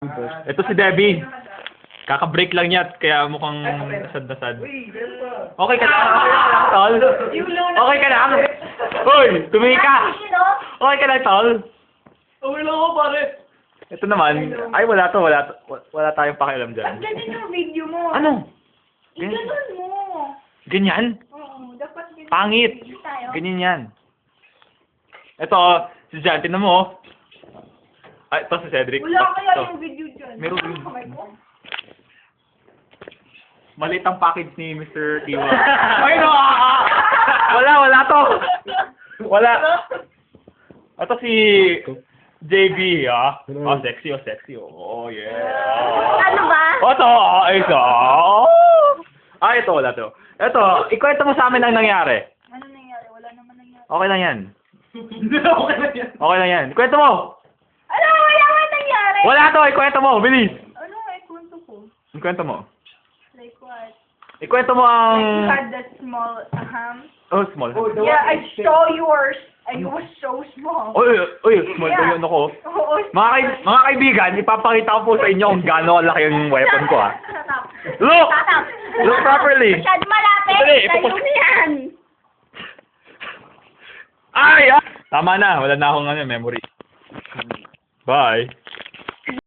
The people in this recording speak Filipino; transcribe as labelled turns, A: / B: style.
A: Ito si Debbie. Kaka-break lang niya kaya mukhang sad na sad. Okay ka lang, tol? Okay ka lang? Hoy, tumingin ka! Okay ka lang, tol?
B: Okay lang ako, pare.
A: Ito naman, ay wala tayong pakialam dyan.
C: Ang ganda ng video mo.
A: Ano?
C: Ganun mo.
A: Ganyan?
C: Oo, dapat ganun.
A: Pangit.
C: Tayo.
A: Ganyan yan. Ito, si Jan, tinan mo. Oh. Ay, ito si Cedric.
C: Wala kaya
A: Ito.
C: yung video dyan.
A: Meron
C: Ano
A: din.
C: kamay ko?
A: Maliit ang package ni Mr. Tiwa. Ay, no! Wala to! Wala. Ito si JB, ah. Oh, sexy. Oh, yeah.
C: Ano ba?
A: Ito, ito. Ah, ito, wala to. Ito, ikwento mo sa amin ang nangyari.
C: Ano nangyari? Wala naman nangyari.
A: Okay lang yan.
B: Okay lang yan.
A: Okay lang yan. Ikwento mo!
C: Ano? Wala naman nangyari.
A: Wala to! Ikwento mo! Bilis!
C: Ano nga ikwento ko?
A: Ikwento mo.
C: Like what?
A: Ikwento mo
C: Like you
A: ang...
C: had that small
A: Oh, small.
C: Yeah, I saw yours. And it was so small.
A: Uy, small
C: Yeah.
A: yeah. Yun ako.
C: Oo.
A: Mga kaibigan, ipapakita ko po sa inyo kung gaano kalaki yung weapon ko, ah. Look!
C: Tatap.
A: Look properly!
C: Masyad malapit.
A: Dali,
C: Tayo na yan.
A: Ay! Ah! Tama na, wala na akong memory. Bye!